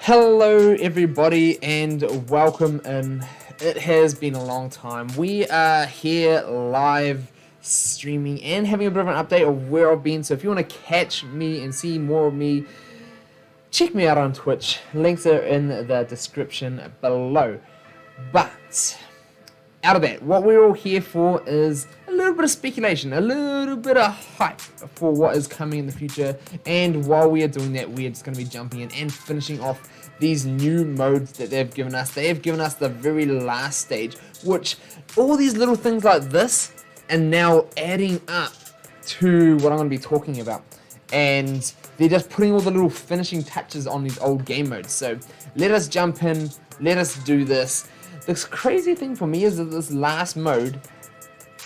Hello everybody and welcome in. It has been a long time. We are here live streaming and having a bit of an update of where I've been. So if you want to catch me and see more of me, check me out on Twitch. Links are in the description below. But out of that, what we're all here for is a little bit of speculation, a little bit of hype for what is coming in the future. And while we are doing that, we are just going to be jumping in and finishing off these new modes that they've given us. They have given us the very last stage, which all these little things like this are now adding up to what I'm going to be talking about. And they're just putting all the little finishing touches on these old game modes. So let us jump in, let us do this. The crazy thing for me is that this last mode,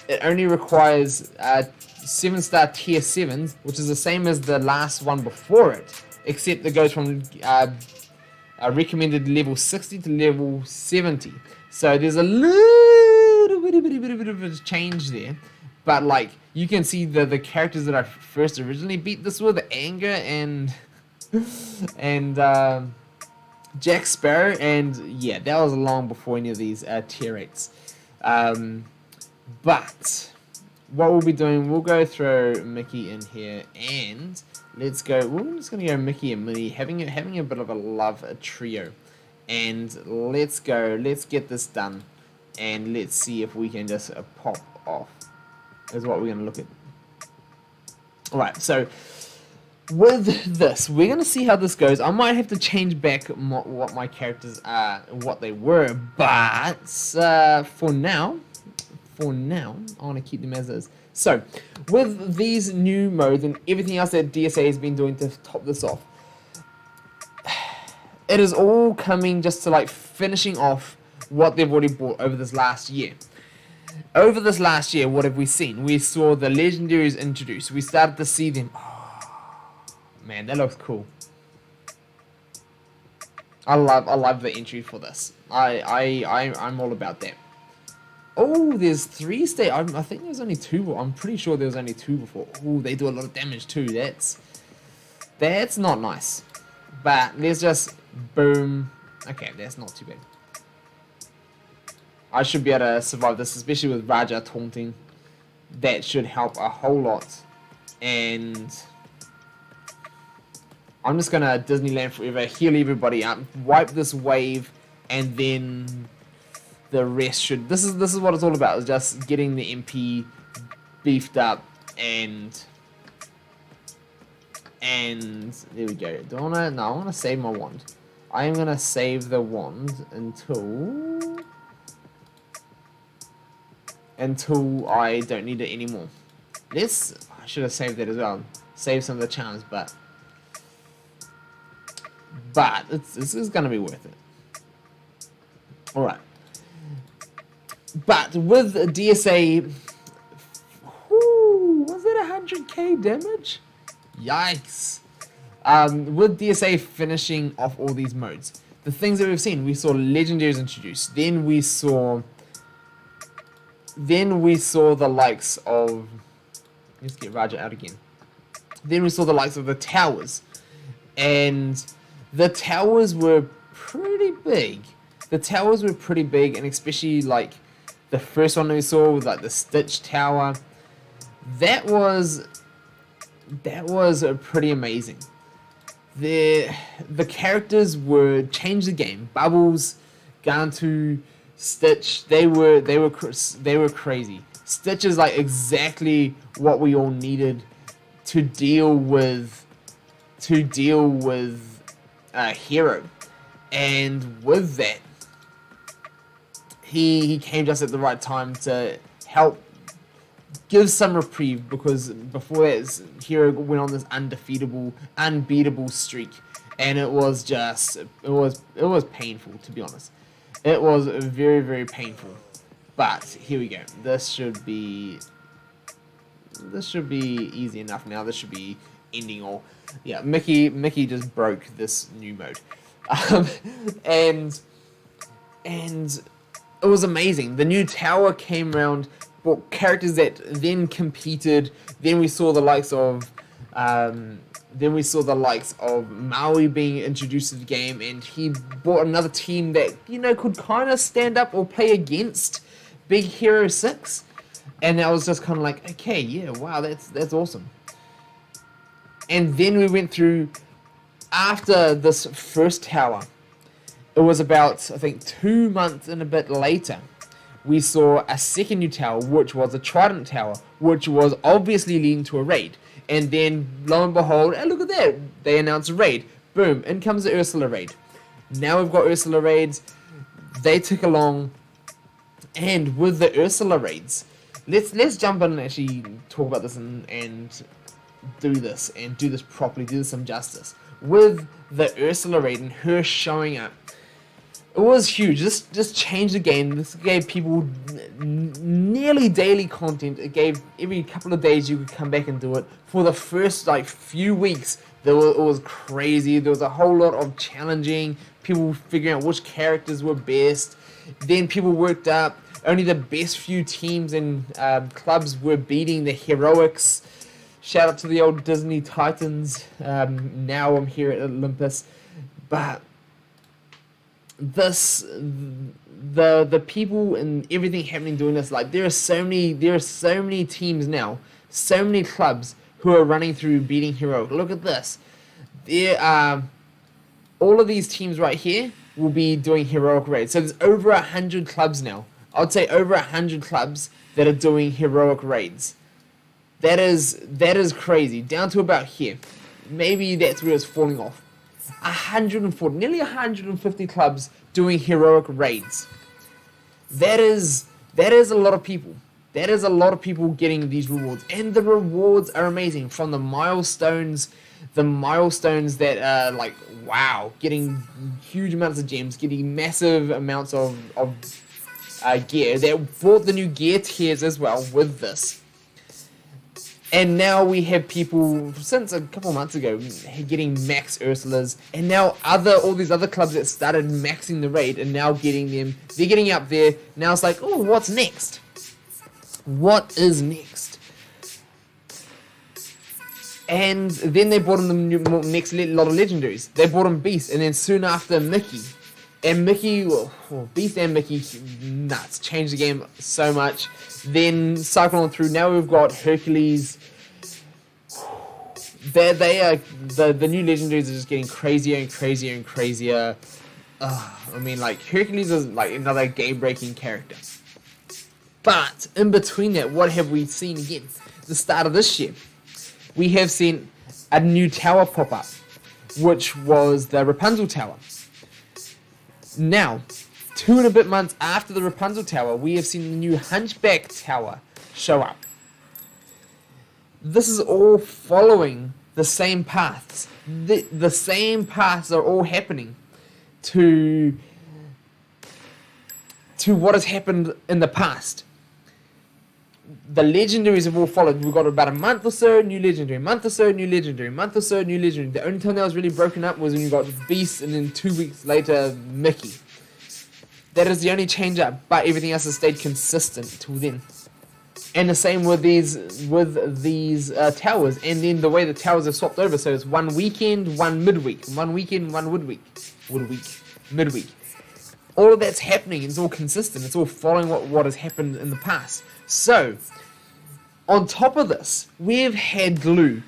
it only requires 7-star tier 7s, which is the same as the last one before it, except it goes from recommended level 60 to level 70. So there's a little bit of a change there. But like, you can see the characters that I first originally beat this with, Anger and Jack Sparrow, and yeah, that was long before any of these tier 8s. But what we'll be doing, we'll go throw Mickey in here, and let's go. We're just gonna go Mickey and Minnie, having a bit of a love trio, and let's go. Let's get this done, and let's see if we can just pop off. Is what we're gonna look at. All right, so with this, we're going to see how this goes. I might have to change back what my characters are, what they were, but for now, I want to keep them as is. So, with these new modes and everything else that DSA has been doing to top this off, it is all coming just to like finishing off what they've already bought over this last year. Over this last year, what have we seen? We saw the legendaries introduced. We started to see them. Man, that looks cool. I love the entry for this. I'm all about that. Oh, there's 3 state. I think there's only 2. I'm pretty sure there was only 2 before. Oh, they do a lot of damage too. That's not nice. But let's just boom. Okay, that's not too bad. I should be able to survive this, especially with Raja taunting. That should help a whole lot. And I'm just gonna Disneyland forever, heal everybody up, wipe this wave, and then the rest should. This is what it's all about. Is just getting the MP beefed up, and there we go. Do I wanna? No, I wanna save my wand. I am gonna save the wand until I don't need it anymore. I should have saved that as well. Save some of the charms, but this is going to be worth it. Alright. But with DSA... was it 100k damage? Yikes. With DSA finishing off all these modes, the things that we've seen, we saw legendaries introduced. Then we saw the likes of... Let's get Raja out again. Then we saw the likes of the towers. And the towers were pretty big. And especially like the first one we saw with like the Stitch Tower. That was pretty amazing. The characters were changed the game. Bubbles, Gantu, Stitch, they were crazy. Stitch is like exactly what we all needed to deal with a hero, and with that, he came just at the right time to help give some reprieve, because before that, hero went on this unbeatable streak, and it was painful, to be honest. It was very, very painful. But here we go. This should be easy enough now. This should be ending all. Yeah, Mickey just broke this new mode, and it was amazing. The new tower came around, brought characters that then competed. Then we saw the likes of Then we saw the likes of Maui being introduced to the game, and he brought another team that, you know, could kind of stand up or play against Big Hero 6. And that was just kind of like, okay, yeah, wow, that's awesome. And then we went through, after this first tower, it was about, I think, 2 months and a bit later, we saw a second new tower, which was a Trident Tower, which was obviously leading to a raid. And then, lo and behold, and look at that, they announced a raid. Boom, in comes the Ursula Raid. Now we've got Ursula Raids. They tick along. And with the Ursula Raids, let's jump in and actually talk about this and do this properly, do this some justice. With the Ursula Raid and her showing up, it was huge. This just changed the game. This gave people nearly daily content. It gave every couple of days you could come back and do it. For the first like few weeks, it was crazy. There was a whole lot of challenging, people figuring out which characters were best. Then people worked up. Only the best few teams and clubs were beating the heroics. Shout out to the old Disney Titans. Now I'm here at Olympus, but the people and everything happening doing this, like there are so many teams now, so many clubs who are running through beating heroic. Look at this. There are all of these teams right here will be doing heroic raids. So there's over 100 clubs now. I would say over 100 clubs that are doing heroic raids. That is crazy. Down to about here. Maybe that's where it's falling off. 140, nearly 150 clubs doing heroic raids. That is a lot of people. That is a lot of people getting these rewards, and the rewards are amazing. From the milestones that are like, wow, getting huge amounts of gems, getting massive amounts of gear. They brought the new gear tiers as well with this. And now we have people, since a couple months ago, getting max Ursulas, and now all these other clubs that started maxing the raid and now getting them, they're getting up there. Now it's like, oh, what's next? What is next? And then they brought in the next lot of legendaries. They brought in Beast, and then soon after Mickey. And Mickey, Beast and Mickey, nuts, changed the game so much. Then cycle on through, now we've got Hercules. They are, the new legendaries are just getting crazier and crazier and crazier. I mean, like, Hercules is like another game-breaking character. But, in between that, what have we seen again? The start of this year, we have seen a new tower pop up, which was the Rapunzel Tower. Now, 2 and a bit months after the Rapunzel Tower, we have seen the new Hunchback Tower show up. This is all following the same paths. The same paths are all happening to what has happened in the past. The legendaries have all followed. We've got about a month or so, new legendary, month or so, new legendary, month or so, new legendary. The only time that was really broken up was when you got Beast, and then 2 weeks later, Mickey. That is the only change up, but everything else has stayed consistent till then. And the same with these towers, and then the way the towers are swapped over, so it's one weekend, one midweek, one weekend, one midweek. All of that's happening, it's all consistent, it's all following what has happened in the past. So, on top of this, we've had Glue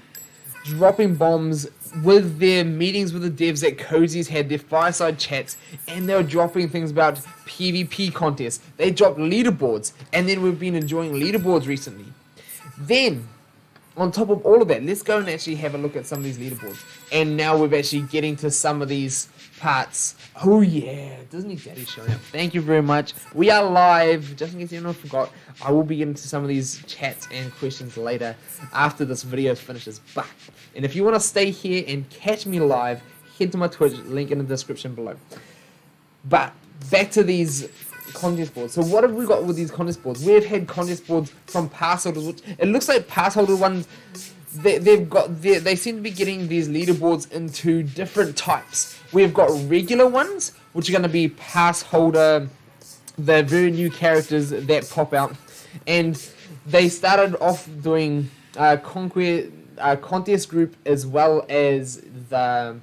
dropping bombs with their meetings with the devs that Cozy's had, their fireside chats, and they were dropping things about PvP contests. They dropped leaderboards, and then we've been enjoying leaderboards recently. Then, on top of all of that, let's go and actually have a look at some of these leaderboards. And now we're actually getting to some of these parts. Oh yeah, Disney Daddy's showing up. Thank you very much. We are live, just in case anyone forgot. I will be getting to some of these chats and questions later after this video finishes. And if you want to stay here and catch me live, head to my Twitch, link in the description below. But back to these contest boards. So what have we got with these contest boards? We've had contest boards from pass holders, which it looks like pass holder ones, they seem to be getting these leaderboards into different types. We've got regular ones, which are going to be pass holder, the very new characters that pop out, and they started off doing conquest. contest group as well as the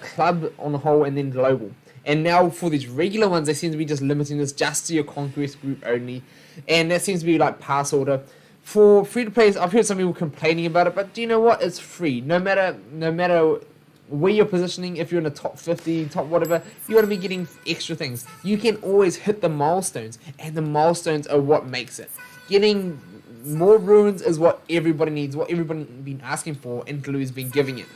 club on the whole, and then global. And now for these regular ones, they seem to be just limiting this just to your conquest group only, and that seems to be like pass order. For free to play, I've heard some people complaining about it, but do you know what? It's free. No matter where you're positioning, if you're in the top 50, top whatever, you're going to be getting extra things. You can always hit the milestones, and the milestones are what makes it. Getting more ruins is what everybody needs, what everybody's been asking for, and Glue's been giving it.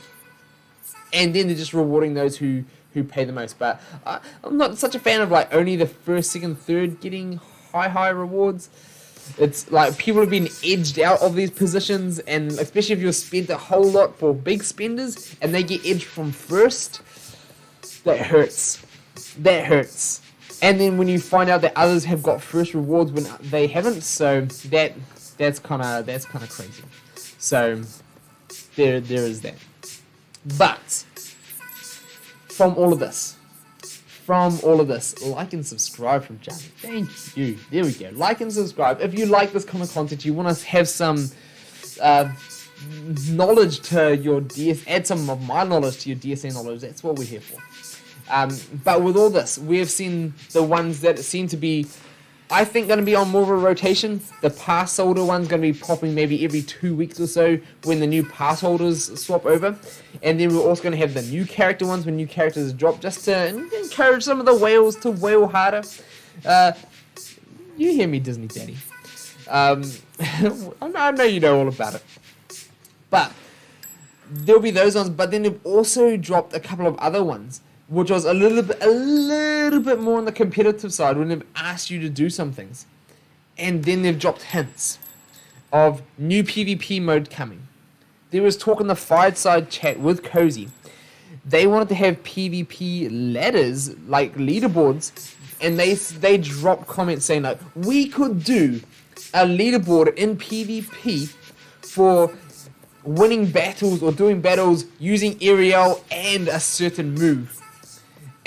And then they're just rewarding those who pay the most. But I'm not such a fan of like only the first, second, third getting high rewards. It's like people have been edged out of these positions, and especially if you've spent a whole lot for big spenders and they get edged from first, that hurts. That hurts. And then when you find out that others have got first rewards when they haven't, so that's kind of crazy. So there is that. But from all of this, like and subscribe from Johnny. Thank you. There we go. Like and subscribe. If you like this kind of content, you want to have some knowledge to your DS, add some of my knowledge to your DSA knowledge, that's what we're here for. But with all this, we have seen the ones that seem to be, I think, going to be on more of a rotation. The pass holder one's going to be popping maybe every 2 weeks or so when the new pass holders swap over. And then we're also going to have the new character ones when new characters drop, just to encourage some of the whales to whale harder. You hear me, Disney Daddy. I know you know all about it. But there'll be those ones, but then they've also dropped a couple of other ones, which was a little bit more on the competitive side when they've asked you to do some things. And then they've dropped hints of new PvP mode coming. There was talk in the fireside chat with Cozy. They wanted to have PvP ladders, like leaderboards, and they dropped comments saying like, we could do a leaderboard in PvP for winning battles or doing battles using Ariel and a certain move.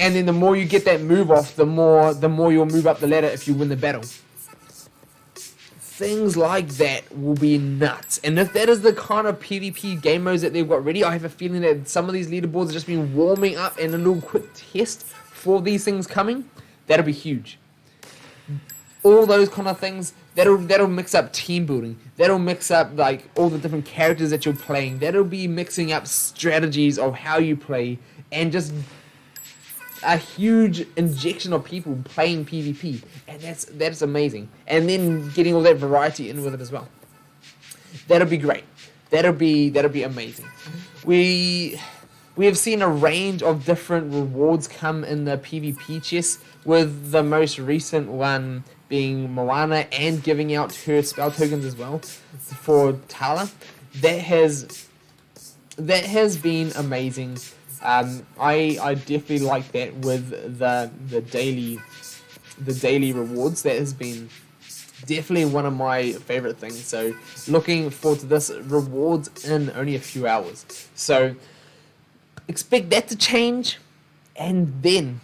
And then the more you get that move off, the more you'll move up the ladder if you win the battle. Things like that will be nuts. And if that is the kind of PvP game modes that they've got ready, I have a feeling that some of these leaderboards have just been warming up and a little quick test for these things coming. That'll be huge. All those kind of things, that'll mix up team building. That'll mix up like all the different characters that you're playing. That'll be mixing up strategies of how you play, and just a huge injection of people playing PvP, and that's amazing. And then getting all that variety in with it as well. That'll be great. That'll be amazing. We have seen a range of different rewards come in the PvP chest, with the most recent one being Moana and giving out her spell tokens as well for Tala. That has been amazing. I definitely like that with the daily rewards. That has been definitely one of my favorite things. So looking forward to this. Rewards in only a few hours. So expect that to change, and then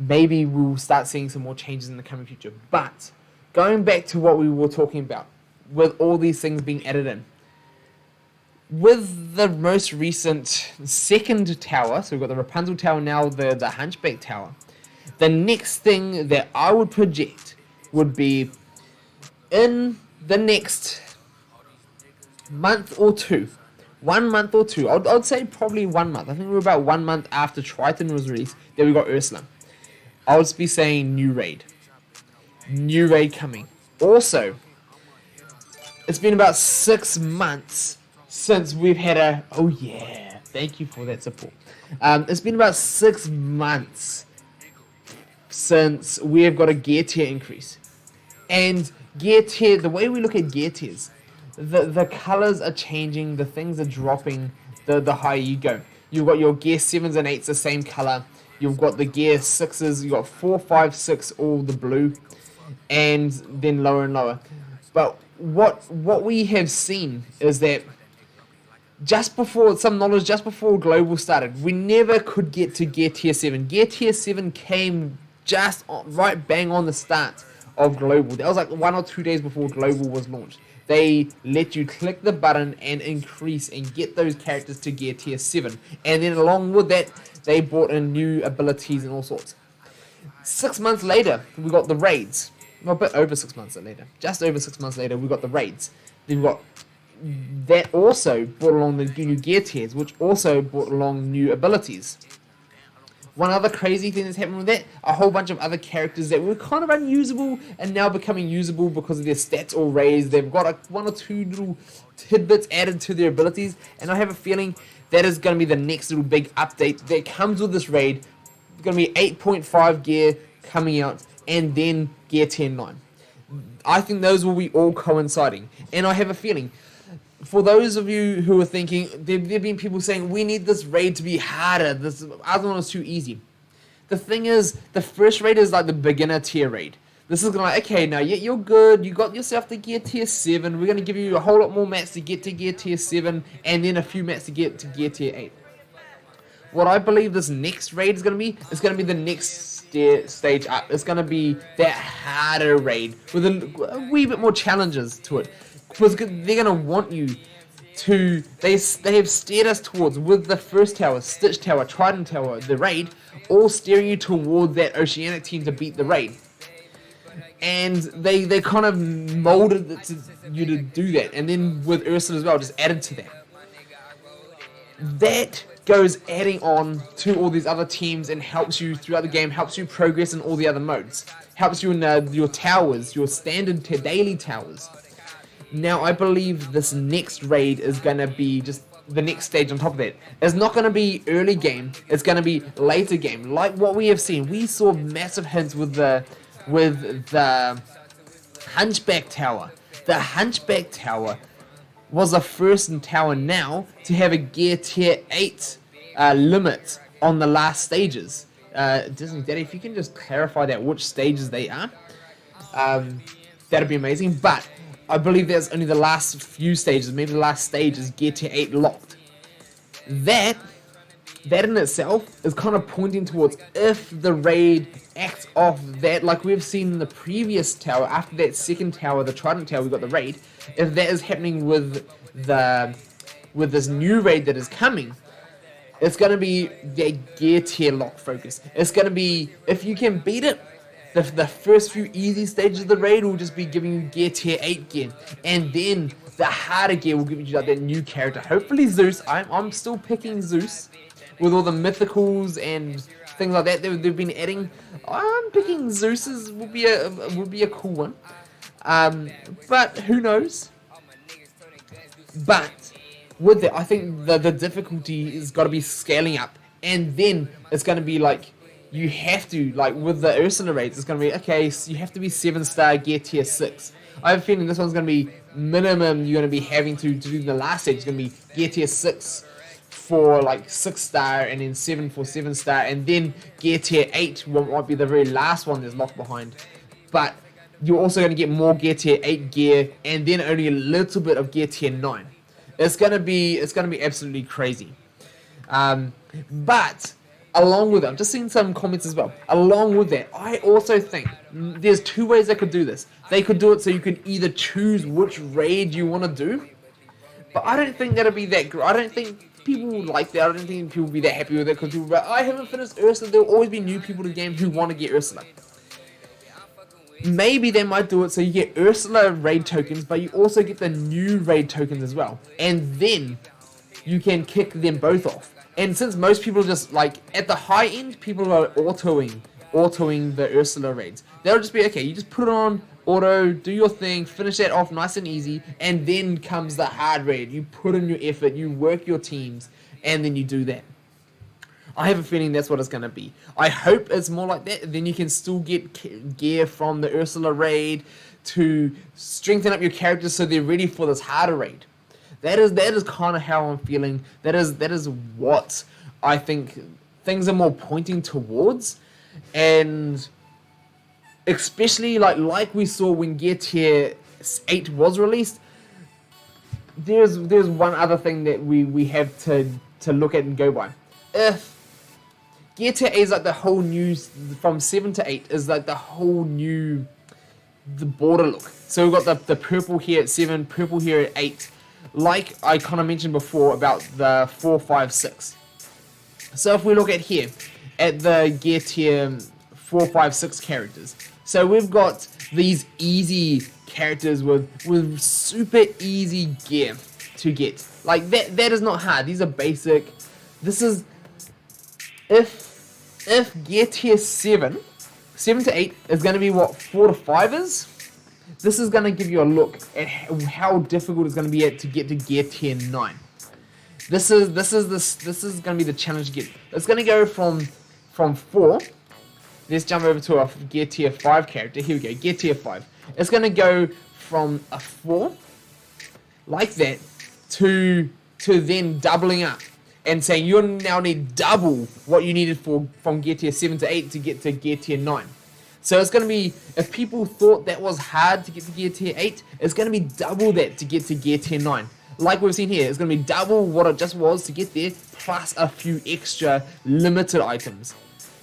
maybe we'll start seeing some more changes in the coming future. But going back to what we were talking about, with all these things being added in, with the most recent second tower, so we've got the Rapunzel tower now, the Hunchback tower, the next thing that I would project would be in the next month or two. 1 month or two. I'd say probably 1 month. I think we're about 1 month after Triton was released that we got Ursula. I would be saying new raid. New raid coming. Also, it's been about 6 months since we've had a... Oh yeah, thank you for that support. It's been about 6 months since we have got a gear tier increase. And gear tier, the way we look at gear tiers, the colors are changing, the things are dropping the higher you go. You've got your gear 7s and 8s the same color. You've got the gear 6s, you've got 4, 5, 6, all the blue, and then lower and lower. But what we have seen is that just before Global started, we never could get to Gear Tier 7. Gear Tier 7 came just right bang on the start of Global. That was like 1 or 2 days before Global was launched. they let you click the button and increase and get those characters to gear tier 7. And then along with that, they brought in new abilities and all sorts. 6 months later, we got the raids. Well, a bit over 6 months later. Just over 6 months later, we got the raids. Then we got that also brought along the new gear tiers, which also brought along new abilities. One other crazy thing that's happened with that, a whole bunch of other characters that were kind of unusable and now becoming usable because of their stats all raised. They've got one or two little tidbits added to their abilities, and I have a feeling that is going to be the next little big update that comes with this raid. It's going to be 8.5 gear coming out, and then gear 10.9. I think those will be all coinciding, and I have a feeling, for those of you who are thinking, there have been people saying, we need this raid to be harder, this other one is too easy. The thing is, the first raid is like the beginner tier raid. This is going to like, okay, now you're good, you got yourself to gear tier 7, we're going to give you a whole lot more mats to get to gear tier 7, and then a few mats to get to gear tier 8. What I believe this next raid is going to be the next stage up. It's going to be that harder raid with a wee bit more challenges to it. Because they're going to want you to, they have steered us towards, with the first tower, Stitch Tower, Trident Tower, the raid, all steering you toward that Oceanic team to beat the raid. And they kind of molded it to you to do that. And then with Ursula as well, just added to that. That goes adding on to all these other teams and helps you throughout the game, helps you progress in all the other modes. Helps you in your towers, your standard daily towers. Now, I believe this next raid is going to be just the next stage on top of that. It's not going to be early game. It's going to be later game. Like what we have seen. We saw massive hints with the Hunchback Tower. The Hunchback Tower was the first tower now to have a gear tier 8 limit on the last stages. Disney Daddy, if you can just clarify that, which stages they are, that'd be amazing. But I believe there's only the last few stages, maybe the last stage is gear tier 8 locked. That in itself is kind of pointing towards, if the raid acts off that, like we've seen in the previous tower, after that second tower, the Trident Tower, we got the raid. If that is happening with this new raid that is coming, it's going to be the gear tier lock focus. It's going to be, if you can beat it, the first few easy stages of the raid will just be giving you gear tier 8 gear, and then the harder gear will give you like that new character. Hopefully Zeus. I'm still picking Zeus with all the mythicals and things like that they've been adding. I'm picking Zeus's would be a cool one. But who knows? But with that, I think the difficulty is got to be scaling up, and then it's going to be like, you have to, like with the Ursula raids, it's going to be, okay, so you have to be 7-star gear tier 6. I have a feeling this one's going to be minimum, you're going to be having to do the last stage, it's going to be gear tier 6 for like 6-star, and then 7 for 7-star, and then gear tier 8 might be the very last one that's locked behind. But you're also going to get more gear tier 8 gear, and then only a little bit of gear tier 9. It's going to be absolutely crazy. But along with that, I've just seen some comments as well. Along with that, I also think there's two ways they could do this. They could do it so you can either choose which raid you want to do, but I don't think that'll be that great. I don't think people will like that. I don't think people will be that happy with it, because people will be like, I haven't finished Ursula. There will always be new people to the game who want to get Ursula. Maybe they might do it so you get Ursula raid tokens, but you also get the new raid tokens as well. And then you can kick them both off. And since most people just, like, at the high end, people are autoing the Ursula raids. They'll just be, okay, you just put it on, auto, do your thing, finish that off nice and easy, and then comes the hard raid. You put in your effort, you work your teams, and then you do that. I have a feeling that's what it's going to be. I hope it's more like that. Then you can still get gear from the Ursula raid to strengthen up your characters so they're ready for this harder raid. That is kind of how I'm feeling. That is what I think things are more pointing towards. And especially like we saw when gear tier 8 was released, there's one other thing that we have to look at and go by. If gear tier 8 is like the whole new, from 7 to 8 is like the whole new the border look. So we've got the purple here at 7, purple here at 8, like I kind of mentioned before about the 4, 5, 6. So if we look at here, at the gear tier 4, 5, 6 characters, so we've got these easy characters with super easy gear to get. Like that is not hard. These are basic. This is if gear tier 7 to 8 is going to be what 4 to 5 is. This is going to give you a look at how difficult it's going to be to get to gear tier 9. This is going to be the challenge to get. It's going to go from 4. Let's jump over to a gear tier 5 character. Here we go, gear tier 5. It's going to go from a 4 like that to then doubling up and saying you now need double what you needed from gear tier 7 to 8 to get to gear tier 9. So it's going to be, if people thought that was hard to get to gear tier 8, it's going to be double that to get to gear tier 9. Like we've seen here, it's going to be double what it just was to get there, plus a few extra limited items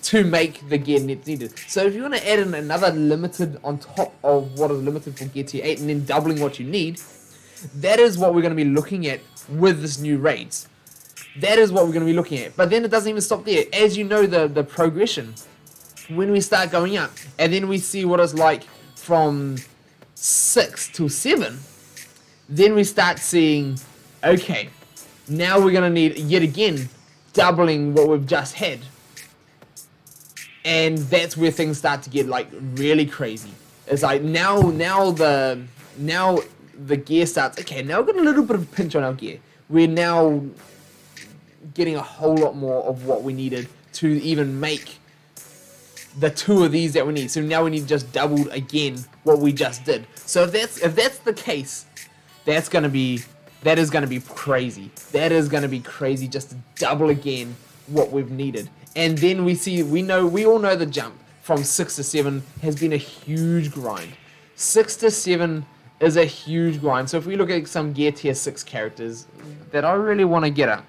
to make the gear needed. So if you want to add in another limited on top of what is limited for gear tier 8 and then doubling what you need, that is what we're going to be looking at with this new raids. That is what we're going to be looking at. But then it doesn't even stop there. As you know, the progression, when we start going up, and then we see what it's like from 6 to 7, then we start seeing, okay, now we're going to need, yet again, doubling what we've just had. And that's where things start to get, like, really crazy. It's like, now the gear starts, okay, now we've got a little bit of a pinch on our gear. We're now getting a whole lot more of what we needed to even make the 2 of these that we need. So now we need just double again what we just did. So if that's the case, that is gonna be crazy. That is gonna be crazy just to double again what we've needed. And then we all know the jump from 6 to 7 has been a huge grind. 6 to 7 is a huge grind. So if we look at some gear tier 6 characters that I really want to get up,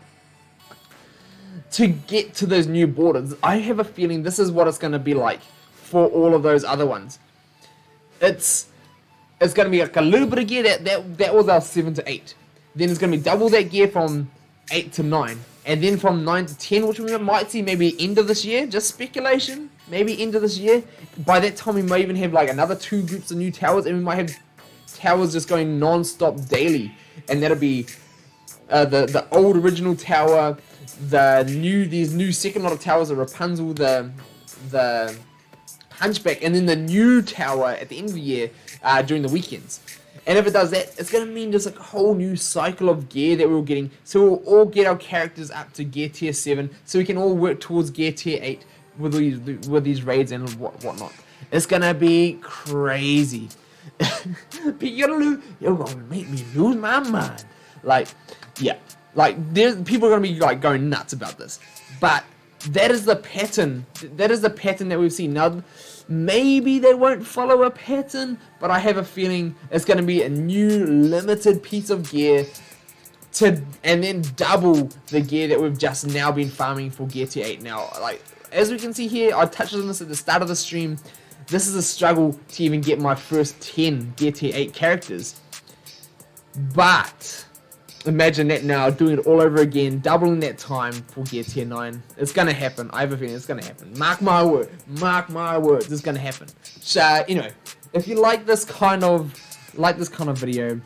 to get to those new borders, I have a feeling this is what it's going to be like for all of those other ones. It's going to be like a little bit of gear that was our 7 to 8. Then it's going to be double that gear from 8 to 9. And then from 9 to 10, which we might see maybe end of this year, just speculation, maybe end of this year. By that time we might even have like another 2 groups of new towers, and we might have towers just going non-stop daily. And that'll be the old original tower, these new second lot of towers of Rapunzel, the Hunchback, and then the new tower at the end of the year during the weekends. And if it does that, it's going to mean just like a whole new cycle of gear that we're getting. So we'll all get our characters up to gear tier 7, so we can all work towards gear tier 8 with these raids and whatnot. It's going to be crazy. But you're going to make me lose my mind. Like, yeah. Like, people are going to be like going nuts about this. But that is the pattern. That is the pattern that we've seen. Now, maybe they won't follow a pattern, but I have a feeling it's going to be a new limited piece of gear and then double the gear that we've just now been farming for gear tier 8. Now, like, as we can see here, I touched on this at the start of the stream. This is a struggle to even get my first 10 gear tier 8 characters. But imagine that now, doing it all over again, doubling that time for gear tier 9. It's gonna happen. I have a feeling it's gonna happen. Mark my word. Mark my words. It's gonna happen. So, you know, if you like this kind of video,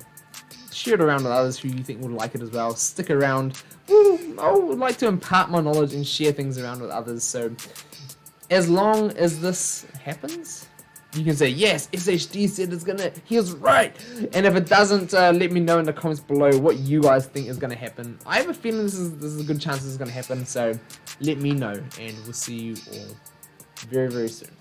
share it around with others who you think would like it as well. Stick around. I would like to impart my knowledge and share things around with others. So, as long as this happens, you can say, yes, SHD said it's gonna, he was right. And if it doesn't, let me know in the comments below what you guys think is gonna happen. I have a feeling this is a good chance this is gonna happen, so let me know, and we'll see you all very, very soon.